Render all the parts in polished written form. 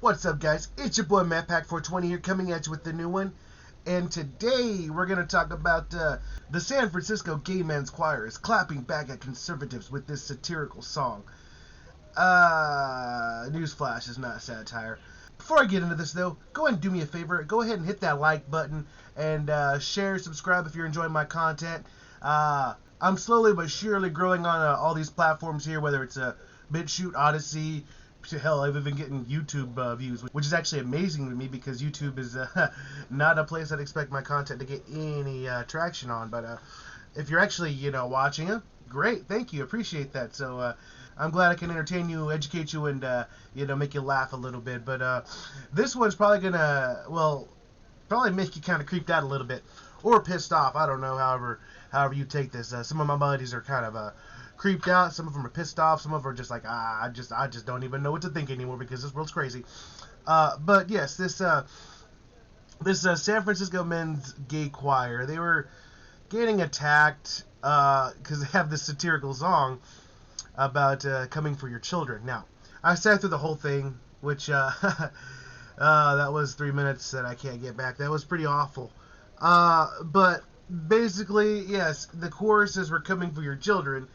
What's up, guys? It's your boy MattPack420 here, coming at you with the new one. And today we're going to talk about the San Francisco Gay Men's Choir is clapping back at conservatives with this satirical song. Newsflash is not satire. Before I get into this, though, go ahead and do me a favor. Go ahead and hit that like button and share, subscribe if you're enjoying my content. I'm slowly but surely growing on all these platforms here, whether it's BitChute, Odyssey. Hell, I've even getting YouTube views, which is actually amazing to me because YouTube is not a place I'd expect my content to get any traction on. But if you're actually, watching it, great, thank you, appreciate that. So I'm glad I can entertain you, educate you, and make you laugh a little bit. But this one's probably gonna, probably make you kind of creeped out a little bit or pissed off. I don't know. However you take this. Some of my buddies are kind of creeped out. Some of them are pissed off. Some of them are just like, I just don't even know what to think anymore because this world's crazy. But yes, this San Francisco men's gay choir, they were getting attacked because they have this satirical song about coming for your children. Now, I sat through the whole thing, which that was 3 minutes that I can't get back. That was pretty awful. But basically, yes, the choruses were coming for your children.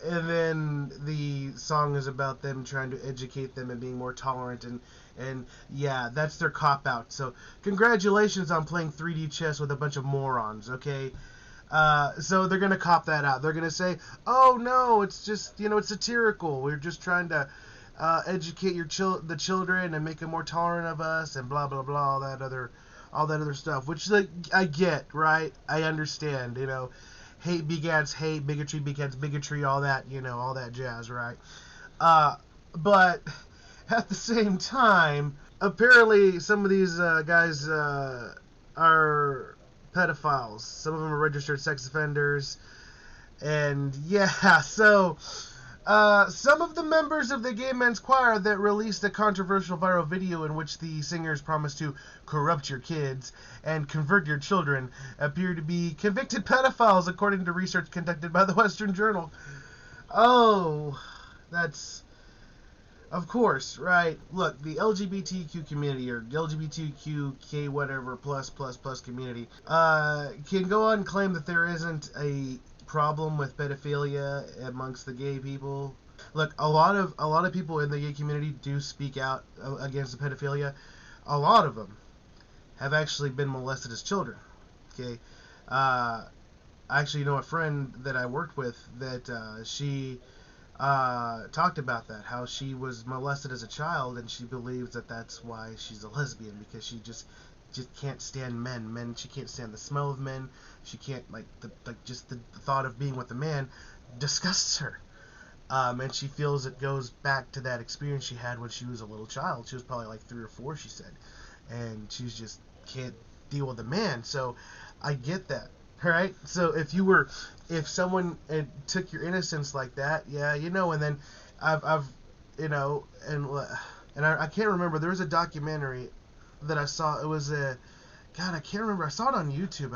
And then the song is about them trying to educate them and being more tolerant, and yeah, that's their cop-out. So congratulations on playing 3D chess with a bunch of morons, okay? So they're going to cop that out. They're going to say, oh no, it's just, it's satirical. We're just trying to educate the children and make them more tolerant of us and blah, blah, blah, all that other stuff, which I get, right? I understand, hate begets hate, bigotry begets bigotry, all that, all that jazz, right? But at the same time, apparently some of these guys are pedophiles. Some of them are registered sex offenders. And yeah, so some of the members of the Gay Men's Choir that released a controversial viral video in which the singers promised to corrupt your kids and convert your children appear to be convicted pedophiles, according to research conducted by the Western Journal. Oh, that's, of course, right? Look, the LGBTQ community, or LGBTQK whatever plus community, can go on and claim that there isn't a problem with pedophilia amongst the gay people. Look, a lot of people in the gay community do speak out against the pedophilia. A lot of them have actually been molested as children. Okay, I actually know a friend that I worked with that she talked about that, how she was molested as a child, and she believes that that's why she's a lesbian, because she just can't stand men. She can't stand the smell of men. She can't, just the thought of being with a man disgusts her. And she feels it goes back to that experience she had when she was a little child. She was probably like 3 or 4, she said. And she just can't deal with a man. So I get that. Right? So if someone took your innocence like that, yeah, and then I've and I can't remember, there was a documentary that I saw. It was I can't remember. I saw it on YouTube.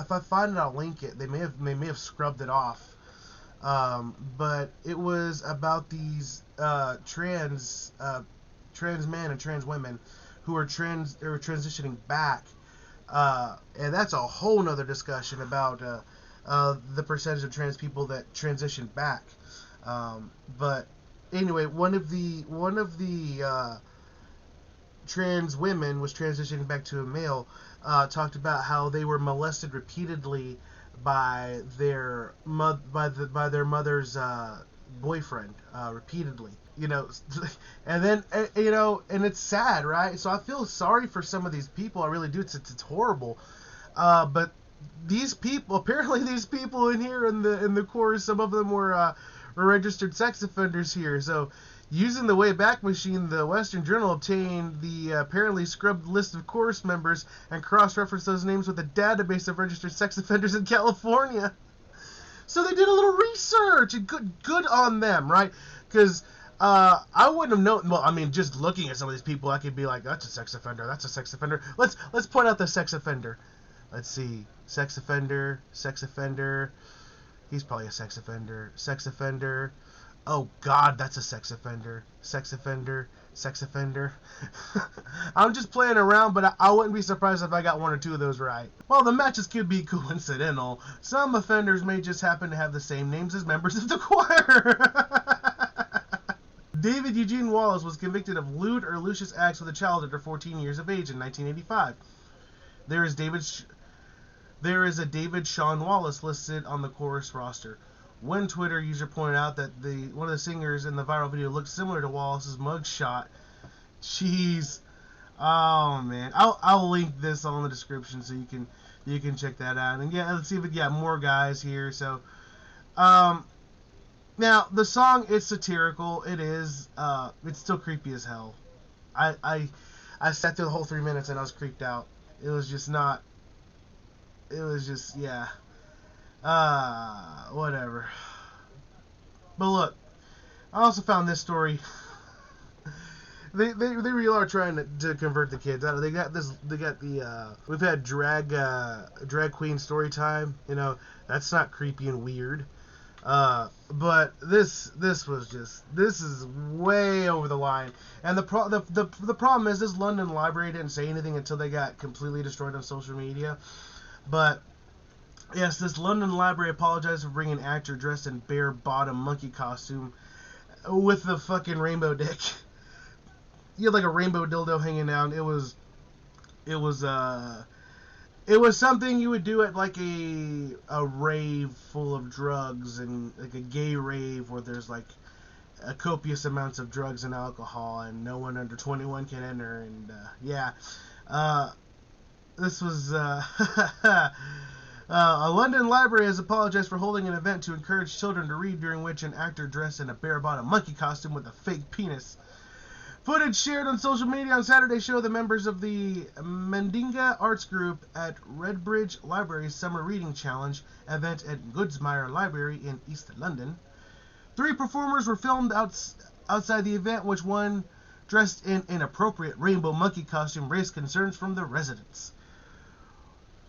If I find it, I'll link it. They may have scrubbed it off. But it was about these trans men and trans women who are transitioning back. And that's a whole nother discussion about the percentage of trans people that transition back. But anyway, one of the trans women was transitioning back to a male, talked about how they were molested repeatedly by their mother's boyfriend, repeatedly, and then and it's sad, right? So I feel sorry for some of these people. I really do. It's horrible, but these people in here in the chorus, some of them were registered sex offenders here. So using the Wayback Machine, the Western Journal obtained the apparently scrubbed list of chorus members and cross-referenced those names with a database of registered sex offenders in California. So they did a little research, and good on them, right? Because I wouldn't have known. Well, I mean, just looking at some of these people, I could be like, that's a sex offender. That's a sex offender. Let's point out the sex offender. Let's see, sex offender. He's probably a sex offender. Sex offender. Oh God, that's a sex offender. Sex offender. Sex offender. I'm just playing around, but I wouldn't be surprised if I got one or two of those right. While the matches could be coincidental, some offenders may just happen to have the same names as members of the choir. David Eugene Wallace was convicted of lewd or luscious acts with a child under 14 years of age in 1985. There is a David Sean Wallace listed on the chorus roster. One Twitter user pointed out that one of the singers in the viral video looked similar to Wallace's mugshot. Jeez. Oh man. I'll link this on the description so you can check that out. And yeah, let's see if we got more guys here. So now the song is satirical. It is it's still creepy as hell. I sat through the whole 3 minutes and I was creeped out. It was just not yeah. Whatever. But look, I also found this story. They really are trying to convert the kids. They got the we've had drag queen story time. You know, that's not creepy and weird. But this is way over the line. And the problem is this London library didn't say anything until they got completely destroyed on social media. But yes, this London library apologized for bringing an actor dressed in bare-bottom monkey costume with the fucking rainbow dick. You had like a rainbow dildo hanging down. It was something you would do at like a rave full of drugs, and like a gay rave where there's like a copious amounts of drugs and alcohol, and no one under 21 can enter. And this was a London library has apologized for holding an event to encourage children to read, during which an actor dressed in a bare-bottom monkey costume with a fake penis. Footage shared on social media on Saturday show the members of the Mendinga Arts Group at Redbridge Library's Summer Reading Challenge event at Goodsmire Library in East London. 3 performers were filmed outside the event, which one dressed in inappropriate rainbow monkey costume raised concerns from the residents.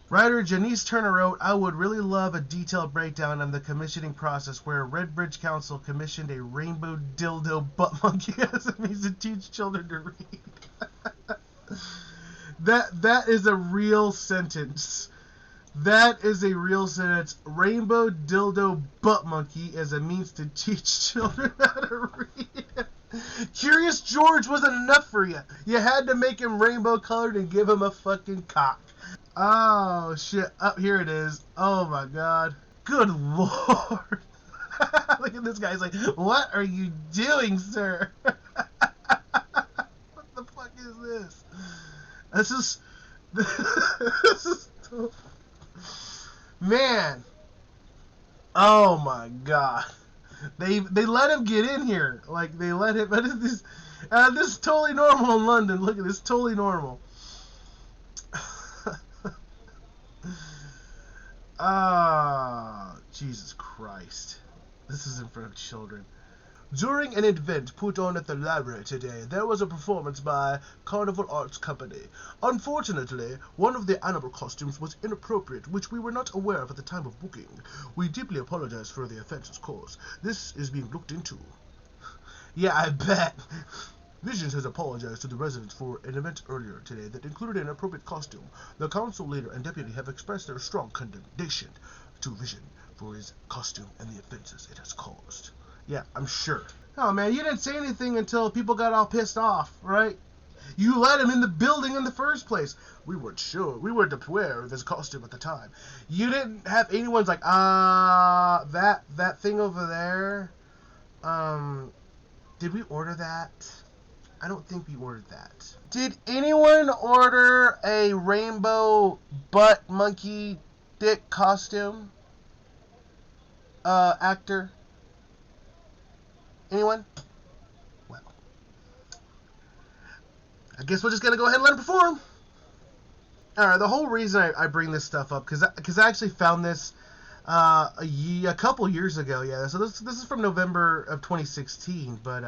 Writer Janice Turner wrote, "I would really love a detailed breakdown on the commissioning process where Redbridge Council commissioned a rainbow dildo butt monkey as a means to teach children to read." That is a real sentence. That is a real sentence. Rainbow dildo butt monkey as a means to teach children how to read. Curious George wasn't enough for you. You had to make him rainbow colored and give him a fucking cock. Oh shit, up here it is. Oh my god. Good lord. Look at this guy. He's like, what are you doing, sir? What the fuck is this? This is man. Oh my god. They let him get in here. Like, they let him. But this is totally normal in London. Look at this, totally normal. Jesus Christ. This is in front of children. During an event put on at the library today, there was a performance by Carnival Arts Company. Unfortunately, one of the animal costumes was inappropriate, which we were not aware of at the time of booking. We deeply apologize for the offenses caused. This is being looked into. Yeah, I bet. Visions has apologized to the residents for an event earlier today that included an inappropriate costume. The council leader and deputy have expressed their strong condemnation to Vision for his costume and the offenses it has caused. Yeah, I'm sure. Oh man, you didn't say anything until people got all pissed off, right? You let him in the building in the first place. We weren't sure. We weren't aware of his costume at the time. You didn't have anyone's like, that thing over there, did we order that? I don't think we ordered that. Did anyone order a rainbow butt monkey dick costume? Actor? Anyone? Well, I guess we're just gonna go ahead and let him perform. Alright, the whole reason I bring this stuff up, because I actually found this a couple years ago, yeah. So this is from November of 2016, but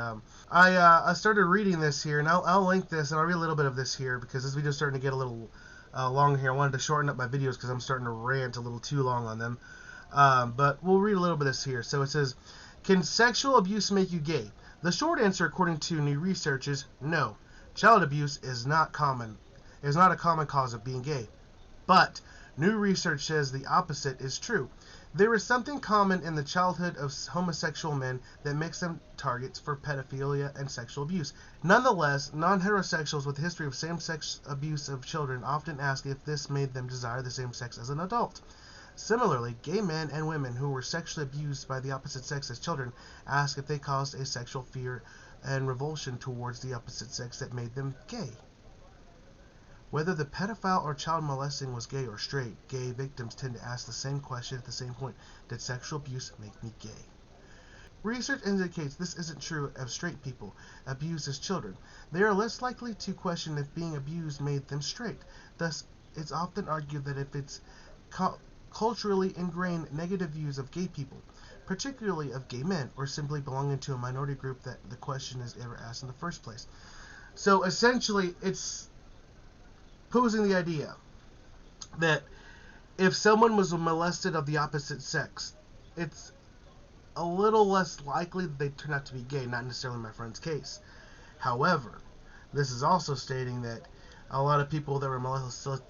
I started reading this here, and I'll link this, and I'll read a little bit of this here, because this video's starting to get a little long here. I wanted to shorten up my videos because I'm starting to rant a little too long on them. But we'll read a little bit of this here. So it says, can sexual abuse make you gay? The short answer, according to new research, is no. Child abuse is not a common cause of being gay. But new research says the opposite is true. There is something common in the childhood of homosexual men that makes them targets for pedophilia and sexual abuse. Nonetheless, non-heterosexuals with a history of same-sex abuse of children often ask if this made them desire the same sex as an adult. Similarly, gay men and women who were sexually abused by the opposite sex as children ask if they caused a sexual fear and revulsion towards the opposite sex that made them gay. Whether the pedophile or child molesting was gay or straight, gay victims tend to ask the same question at the same point: did sexual abuse make me gay? Research indicates this isn't true of straight people abused as children. They are less likely to question if being abused made them straight. Thus, it's often argued that if it's culturally ingrained negative views of gay people, particularly of gay men, or simply belonging to a minority group, that the question is ever asked in the first place. So essentially, it's posing the idea that if someone was molested of the opposite sex, it's a little less likely that they turn out to be gay, not necessarily my friend's case. However, this is also stating that a lot of people that were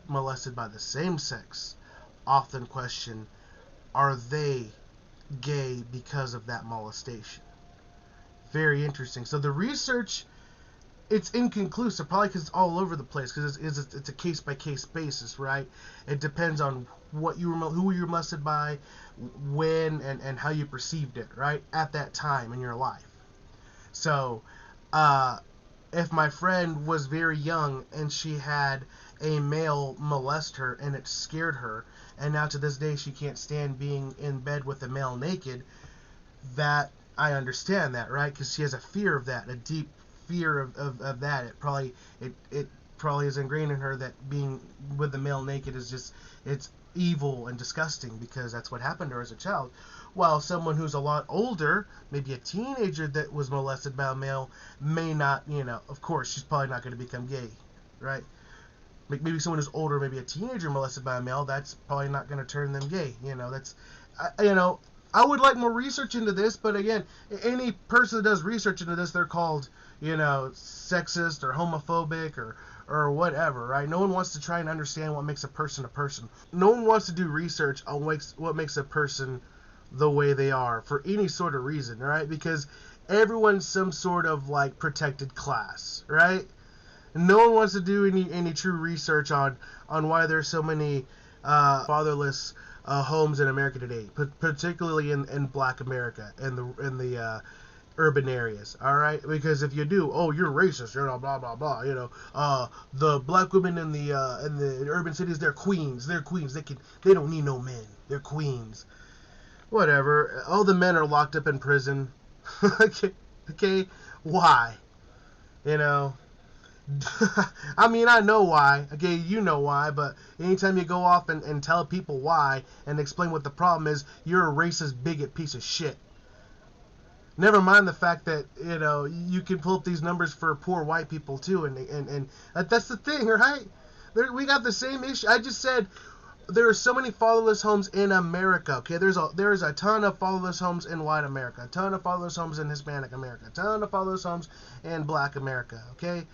molested by the same sex often question, are they gay because of that molestation? Very interesting. So the research, it's inconclusive, probably because it's all over the place, because it's a case-by-case basis, right? It depends on who you were molested by, when, and how you perceived it, right, at that time in your life. So, if my friend was very young and she had a male molest her and it scared her, and now to this day she can't stand being in bed with a male naked, that I understand that, right? Because she has a fear of that, a deep fear of that. It probably is ingrained in her that being with the male naked is just, it's evil and disgusting, because that's what happened to her as a child. While someone who's a lot older, maybe a teenager that was molested by a male, may not, of course, she's probably not going to become gay, right? Maybe someone who's older, maybe a teenager molested by a male, that's probably not going to turn them gay. I would like more research into this, but again, any person that does research into this, they're called, sexist or homophobic or whatever, right? No one wants to try and understand what makes a person a person. No one wants to do research on what makes a person the way they are for any sort of reason, right? Because everyone's some sort of like protected class, right? No one wants to do any true research on why there's so many fatherless homes in America today, particularly in Black America and the urban areas. All right, because if you do, oh, you're racist, you're blah blah blah. The black women in the urban cities, they're queens. They're queens. They don't need no men. They're queens. Whatever. All the men are locked up in prison. Okay. Why? I mean, I know why. Okay, you know why, but anytime you go off and tell people why and explain what the problem is, you're a racist, bigot piece of shit. Never mind the fact that, you can pull up these numbers for poor white people too, and that's the thing, right? We got the same issue. I just said there are so many fatherless homes in America, okay? There is a ton of fatherless homes in white America, a ton of fatherless homes in Hispanic America, a ton of fatherless homes in Black America, okay?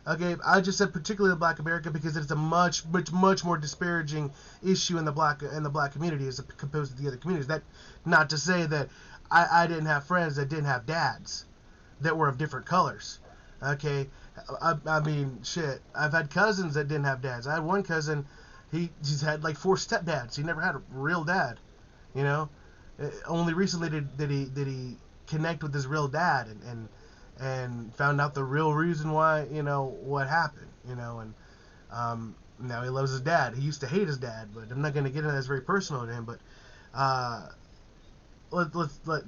Okay, I just said particularly Black America because it's a much more disparaging issue in the black community as opposed to the other communities. That, not to say that I didn't have friends that didn't have dads that were of different colors. Okay, I mean, shit. I've had cousins that didn't have dads. I had one cousin, he's had like 4 stepdads. He never had a real dad. Only recently did he connect with his real dad and found out the real reason why, what happened, and now he loves his dad. He used to hate his dad, but I'm not going to get into that. It's very personal to him, but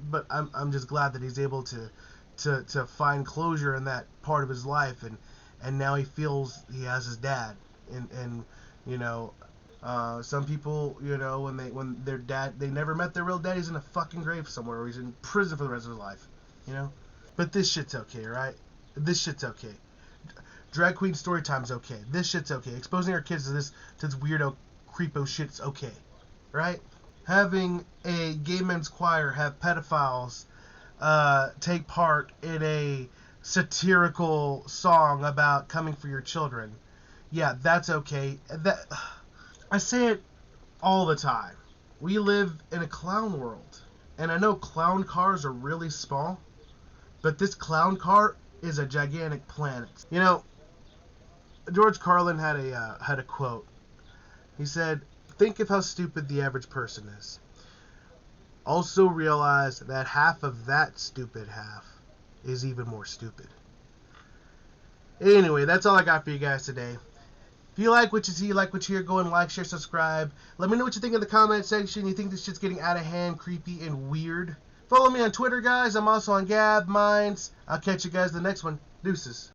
but I'm just glad that he's able to find closure in that part of his life, and now he feels he has his dad, and some people, when their dad, they never met their real dad, he's in a fucking grave somewhere, or he's in prison for the rest of his life, But this shit's okay, right? This shit's okay. Drag queen story time's okay. This shit's okay. Exposing our kids to this weirdo, creepo shit's okay, right? having a gay men's choir have pedophiles take part in a satirical song about coming for your children. Yeah, that's okay. I say it all the time. We live in a clown world. And I know clown cars are really small, but this clown car is a gigantic planet. You know, George Carlin had a quote. He said, "Think of how stupid the average person is. Also realize that half of that stupid half is even more stupid." Anyway, that's all I got for you guys today. If you like what you see, like what you hear, go and like, share, subscribe. Let me know what you think in the comment section. You think this shit's getting out of hand, creepy, and weird? Follow me on Twitter, guys. I'm also on Gab, Minds. I'll catch you guys in the next one. Deuces.